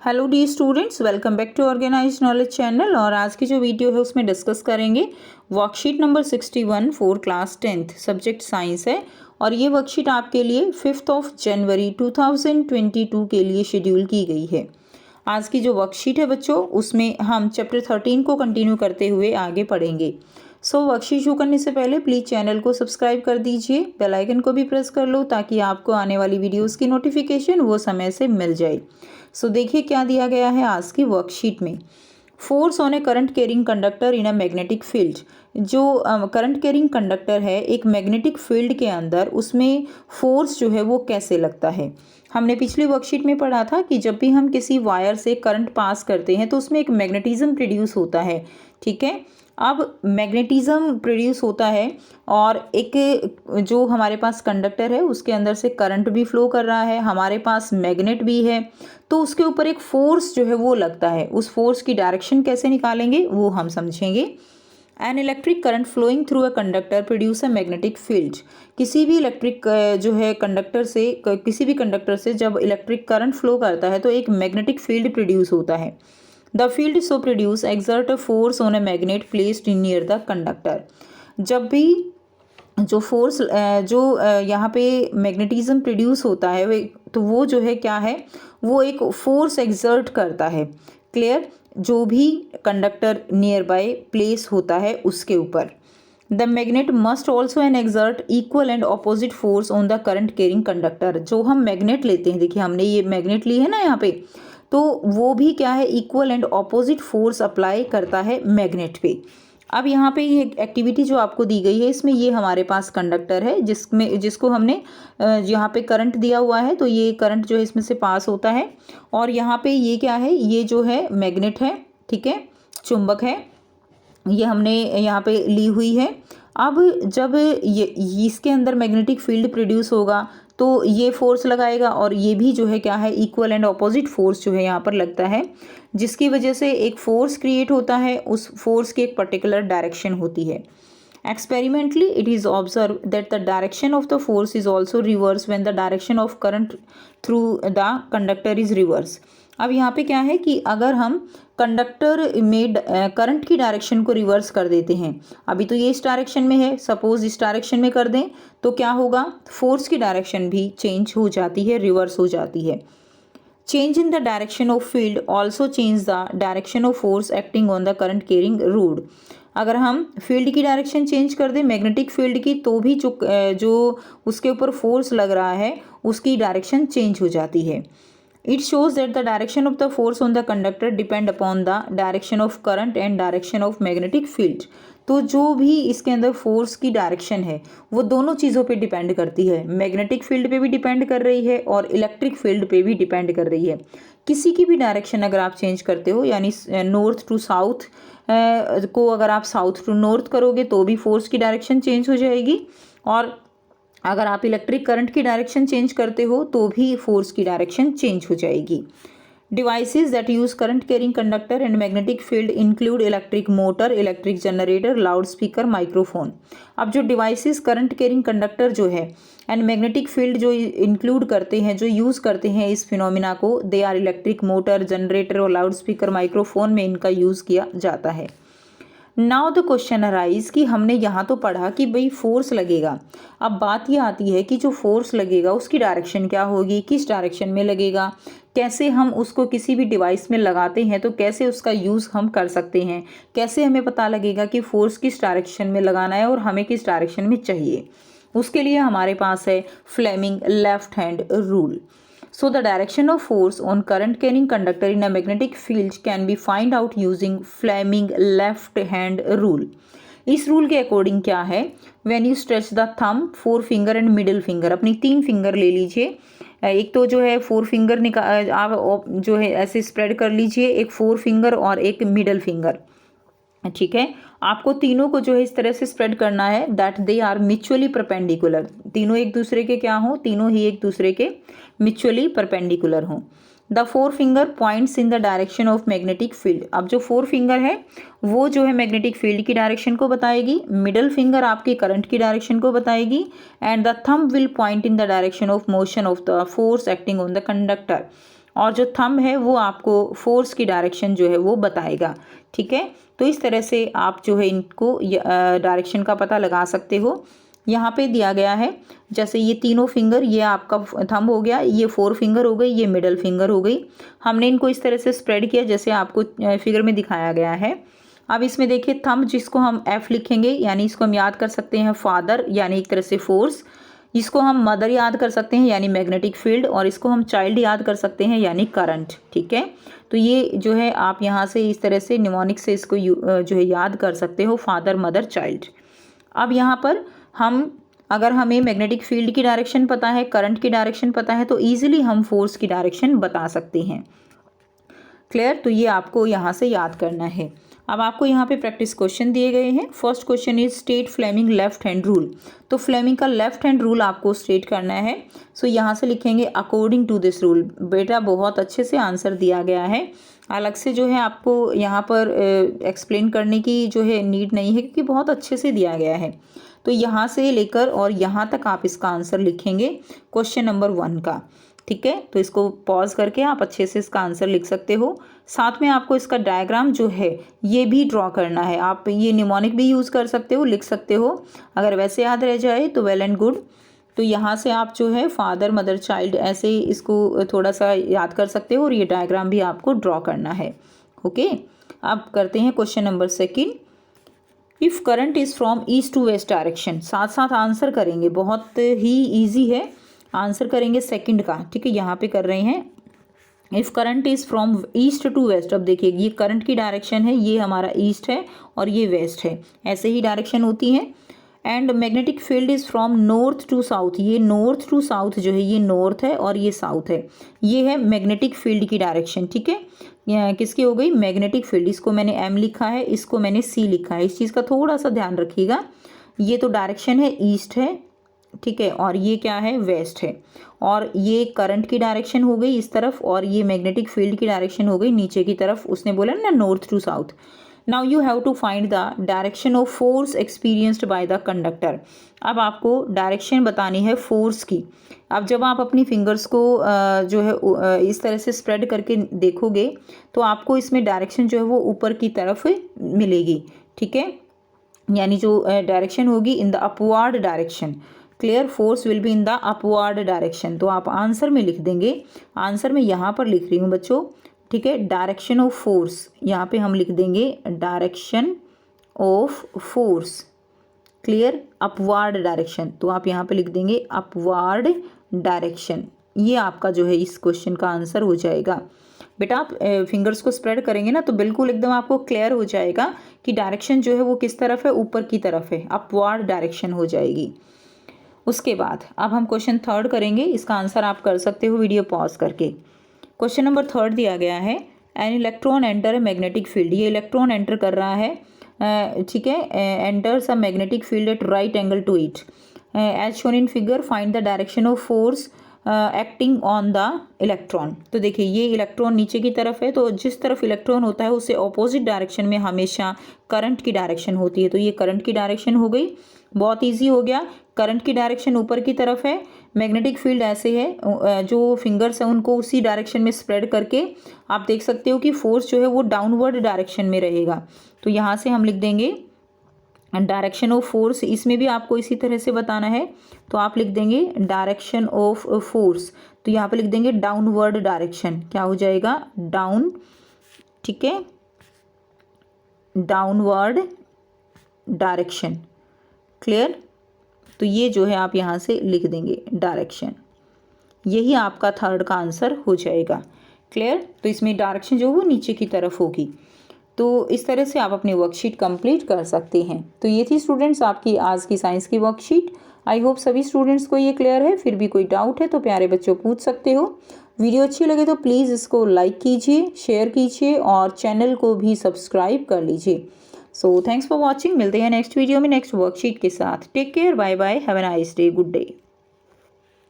Hello the students, welcome back to organised knowledge channel. और आज की जो वीडियो है उसमें डिस्कस करेंगे worksheet number 61 for class 10th subject science है। और ये वर्कशीट आपके लिए 5 जनवरी 2022 के लिए शेड्यूल की गई है। आज की जो वर्कशीट है बच्चों, उसमें हम चैप्टर 13 को कंटिन्यू करते हुए आगे पढ़ेंगे। वर्कशीट शुरू करने से पहले प्लीज़ चैनल को सब्सक्राइब कर दीजिए, बेल आइकन को भी प्रेस कर लो ताकि आपको आने वाली वीडियोस की नोटिफिकेशन वो समय से मिल जाए। देखिए क्या दिया गया है आज की वर्कशीट में। Force on A current carrying conductor in a magnetic field. जो करंट कैरिंग कंडक्टर है एक मैग्नेटिक फील्ड के अंदर, उसमें फोर्स जो है वो कैसे लगता है। हमने पिछली वर्कशीट में पढ़ा था कि जब भी हम किसी वायर से करंट पास करते हैं तो उसमें एक मैग्नेटिज्म प्रोड्यूस होता है। ठीक है, अब मैग्नेटिज्म प्रोड्यूस होता है और एक जो हमारे पास कंडक्टर है उसके अंदर से करंट भी फ्लो कर रहा है, हमारे पास मैग्नेट भी है, तो उसके ऊपर एक फोर्स जो है वो लगता है। उस फोर्स की डायरेक्शन कैसे निकालेंगे वो हम समझेंगे। An electric current flowing through a conductor produce a magnetic field. किसी भी इलेक्ट्रिक जो है कंडक्टर से, किसी भी कंडक्टर से जब इलेक्ट्रिक करंट फ्लो करता है तो एक मैग्नेटिक फील्ड प्रोड्यूस होता है। The field so produce exert a force on a magnet placed in near the conductor. जब भी जो फोर्स यहाँ पे मैग्नेटिज्म प्रोड्यूस होता है तो वो जो है क्या है, वो एक फोर्स एक्सर्ट करता है। क्लियर, जो भी कंडक्टर नियर बाय प्लेस होता है उसके ऊपर। The magnet must also an exert equal and opposite force on the current carrying conductor. जो हम मैग्नेट लेते हैं, देखिए हमने ये मैग्नेट ली है ना यहाँ पे, तो वो भी क्या है, equal and opposite force apply करता है मैग्नेट पे। अब यहाँ पे ये एक्टिविटी जो आपको दी गई है, इसमें ये हमारे पास कंडक्टर है जिसको हमने यहाँ पे करंट दिया हुआ है, तो ये करंट जो है इसमें से पास होता है। और यहाँ पे ये क्या है, ये जो है मैग्नेट है, ठीक है, चुंबक है, ये हमने यहाँ पे ली हुई है। अब जब ये इसके अंदर मैग्नेटिक फील्ड प्रोड्यूस होगा तो ये फोर्स लगाएगा और ये भी जो है क्या है, इक्वल एंड ऑपोजिट फोर्स जो है यहाँ पर लगता है, जिसकी वजह से एक फोर्स क्रिएट होता है। उस फोर्स की एक पर्टिकुलर डायरेक्शन होती है। Experimentally, it is observed that the direction of the force is also reversed when the direction of current through the conductor is reversed. अब यहाँ पे क्या है कि अगर हम कंडक्टर में करंट की डायरेक्शन को रिवर्स कर देते हैं, अभी तो ये इस डायरेक्शन में है, सपोज इस डायरेक्शन में कर दें तो क्या होगा, फोर्स की डायरेक्शन भी चेंज हो जाती है, रिवर्स हो जाती है। Change in the direction of field also change the direction of force acting on the current carrying rod. अगर हम फील्ड की डायरेक्शन चेंज कर दें, मैग्नेटिक फील्ड की, तो भी जो उसके ऊपर फोर्स लग रहा है उसकी डायरेक्शन चेंज हो जाती है। It shows that the direction of the force on the conductor depend upon the direction of current and direction of magnetic field. तो जो भी इसके अंदर फोर्स की डायरेक्शन है वो दोनों चीज़ों पे डिपेंड करती है, मैग्नेटिक फील्ड पे भी डिपेंड कर रही है और इलेक्ट्रिक फील्ड पे भी डिपेंड कर रही है। किसी की भी डायरेक्शन अगर आप चेंज करते हो, यानी नॉर्थ टू साउथ को अगर आप साउथ टू नॉर्थ करोगे तो भी फोर्स की डायरेक्शन चेंज हो जाएगी, और अगर आप इलेक्ट्रिक करंट की डायरेक्शन चेंज करते हो तो भी फोर्स की डायरेक्शन चेंज हो जाएगी। Devices that use current carrying conductor and magnetic field include electric motor, electric generator, loudspeaker, microphone. अब जो डिवाइसेस करंट कैरिंग कंडक्टर जो है एंड मैग्नेटिक फील्ड जो इंक्लूड करते हैं, जो यूज़ करते हैं इस फिनोमिना को, they are electric motor, generator और लाउड स्पीकर, माइक्रोफोन में इनका यूज़ किया जाता है। नाउ द क्वेश्चन अराइज कि हमने यहाँ तो पढ़ा कि भाई फोर्स लगेगा। अब बात ये आती है कि जो फोर्स लगेगा उसकी डायरेक्शन क्या होगी, किस डायरेक्शन में लगेगा, कैसे हम उसको किसी भी डिवाइस में लगाते हैं तो कैसे उसका यूज़ हम कर सकते हैं, कैसे हमें पता लगेगा कि फोर्स किस डायरेक्शन में लगाना है और हमें किस डायरेक्शन में चाहिए। उसके लिए हमारे पास है Fleming left hand rule. So the direction of force on current carrying conductor in a magnetic field can be find out using Fleming left hand rule. इस रूल के अकॉर्डिंग क्या है, when you stretch the thumb, four finger and middle finger, अपनी 3 finger ले लीजिए। एक तो जो है 4 फिंगर आप जो है ऐसे स्प्रेड कर लीजिए, एक 4 फिंगर और एक मिडिल फिंगर। ठीक है, आपको तीनों को जो है इस तरह से स्प्रेड करना है that they are mutually perpendicular. तीनों एक दूसरे के क्या हों, तीनों ही एक दूसरे के म्यूचुअली परपेंडिकुलर हों। The 4 finger points in the direction of magnetic field. अब जो 4 फिंगर है वो जो है मैग्नेटिक फील्ड की डायरेक्शन को बताएगी, मिडल फिंगर आपकी करंट की डायरेक्शन को बताएगी, and the thumb will point in the direction of motion of the force acting on the conductor. और जो थंब है वो आपको फोर्स की डायरेक्शन जो है वो बताएगा। ठीक है, तो इस तरह से आप जो है इनको डायरेक्शन का पता लगा सकते हो। यहाँ पे दिया गया है जैसे ये तीनों फिंगर, ये आपका थंब हो गया, ये 4 फिंगर हो गई, ये मिडल फिंगर हो गई। हमने इनको इस तरह से स्प्रेड किया जैसे आपको फिगर में दिखाया गया है। अब इसमें देखिए थंब जिसको हम F लिखेंगे, यानी इसको हम याद कर सकते हैं फादर, यानी एक तरह से फोर्स। इसको हम मदर याद कर सकते हैं यानी मैग्नेटिक फील्ड, और इसको हम चाइल्ड याद कर सकते हैं यानी करंट। ठीक है, तो ये जो है आप यहाँ से इस तरह से निमोनिक से इसको जो है याद कर सकते हो, फादर मदर चाइल्ड। अब यहाँ पर हम अगर हमें मैग्नेटिक फील्ड की डायरेक्शन पता है, करंट की डायरेक्शन पता है, तो ईजिली हम फोर्स की डायरेक्शन बता सकते हैं। क्लियर, तो ये आपको यहाँ से याद करना है। अब आपको यहाँ पे प्रैक्टिस क्वेश्चन दिए गए हैं। First question is state Fleming left hand rule. तो फ्लेमिंग का लेफ्ट हैंड रूल आपको स्टेट करना है। सो यहाँ से लिखेंगे अकॉर्डिंग टू दिस रूल। बेटा बहुत अच्छे से आंसर दिया गया है, अलग से जो है आपको यहाँ पर एक्सप्लेन करने की जो है नीड नहीं है, क्योंकि बहुत अच्छे से दिया गया है। तो यहाँ से लेकर और यहाँ तक आप इसका आंसर लिखेंगे क्वेश्चन नंबर 1 का। ठीक है, तो इसको पॉज करके आप अच्छे से इसका आंसर लिख सकते हो। साथ में आपको इसका डायग्राम जो है ये भी ड्रॉ करना है। आप ये निमोनिक भी यूज़ कर सकते हो, लिख सकते हो। अगर वैसे याद रह जाए तो वेल एंड गुड। तो यहाँ से आप जो है फादर मदर चाइल्ड ऐसे ही इसको थोड़ा सा याद कर सकते हो, और ये डायग्राम भी आपको ड्रॉ करना है। ओके, अब करते हैं question number 2। If current is from east to west direction. साथ साथ आंसर करेंगे, बहुत ही ईजी है। आंसर करेंगे सेकंड का। ठीक है, यहाँ पे कर रहे हैं if current is from east to west. अब देखिए ये करंट की डायरेक्शन है, ये हमारा ईस्ट है और ये वेस्ट है, ऐसे ही डायरेक्शन होती है। And magnetic field is from north to south. ये नॉर्थ टू साउथ जो है ये नॉर्थ है और ये साउथ है। ये है मैग्नेटिक फील्ड की डायरेक्शन। ठीक है, किसकी हो गई, मैग्नेटिक फील्ड। इसको मैंने M लिखा है, इसको मैंने C लिखा है। इस चीज़ का थोड़ा सा ध्यान रखिएगा। ये तो डायरेक्शन है ईस्ट है, ठीक है, और ये क्या है, वेस्ट है। और ये करंट की डायरेक्शन हो गई इस तरफ, और ये मैग्नेटिक फील्ड की डायरेक्शन हो गई नीचे की तरफ। उसने बोला ना north to south. Now you have to find the direction of force experienced by the conductor. अब आपको डायरेक्शन बतानी है फोर्स की। अब जब आप अपनी फिंगर्स को जो है इस तरह से स्प्रेड करके देखोगे तो आपको इसमें डायरेक्शन जो है वो ऊपर की तरफ मिलेगी। ठीक है, यानी जो डायरेक्शन होगी in the upward direction. Clear, force will be in the upward direction. तो आप आंसर में लिख देंगे, आंसर में यहाँ पर लिख रही हूँ बच्चों। ठीक है, डायरेक्शन ऑफ फोर्स, यहाँ पे हम लिख देंगे direction of force. Clear, upward direction, तो आप यहाँ पे लिख देंगे अपवर्ड डायरेक्शन। ये आपका जो है इस क्वेश्चन का आंसर हो जाएगा। बेटा आप फिंगर्स को स्प्रेड करेंगे ना तो बिल्कुल एकदम आपको क्लियर हो जाएगा कि डायरेक्शन जो है वो किस तरफ है, ऊपर की तरफ है, अपवर्ड डायरेक्शन हो जाएगी। उसके बाद अब हम क्वेश्चन 3 करेंगे। इसका आंसर आप कर सकते हो वीडियो पॉज करके। क्वेश्चन नंबर 3 दिया गया है, an electron enter a magnetic field. ये इलेक्ट्रॉन एंटर कर रहा है, ठीक है, enters a magnetic field at right angle to it as shown in figure, find the direction of force acting on the electron. तो देखिए ये इलेक्ट्रॉन नीचे की तरफ है, तो जिस तरफ इलेक्ट्रॉन होता है उससे ऑपोजिट डायरेक्शन में हमेशा करंट की डायरेक्शन होती है। तो ये करंट की डायरेक्शन हो गई, बहुत इजी हो गया। करंट की डायरेक्शन ऊपर की तरफ है, मैग्नेटिक फील्ड ऐसे है, जो फिंगर्स हैं उनको उसी डायरेक्शन में स्प्रेड करके आप देख सकते हो कि फोर्स जो है वो डाउनवर्ड डायरेक्शन में रहेगा। तो यहाँ से हम लिख देंगे डायरेक्शन ऑफ फोर्स। इसमें भी आपको इसी तरह से बताना है, तो आप लिख देंगे डायरेक्शन ऑफ फोर्स। तो यहाँ पे लिख देंगे डाउनवर्ड डायरेक्शन। क्या हो जाएगा, डाउन, ठीक है, डाउनवर्ड डायरेक्शन। क्लियर, तो ये जो है आप यहाँ से लिख देंगे डायरेक्शन। यही आपका 3 का आंसर हो जाएगा। क्लियर, तो इसमें डायरेक्शन जो वो नीचे की तरफ होगी। तो इस तरह से आप अपनी वर्कशीट कंप्लीट कर सकते हैं। तो ये थी स्टूडेंट्स आपकी आज की साइंस की वर्कशीट। आई होप सभी स्टूडेंट्स को ये क्लियर है। फिर भी कोई डाउट है तो प्यारे बच्चों पूछ सकते हो। वीडियो अच्छी लगे तो प्लीज़ इसको लाइक कीजिए, शेयर कीजिए और चैनल को भी सब्सक्राइब कर लीजिए। So thanks for watching. मिलते हैं नेक्स्ट वीडियो में नेक्स्ट वर्कशीट के साथ। Take care, bye bye, have a nice day, good day.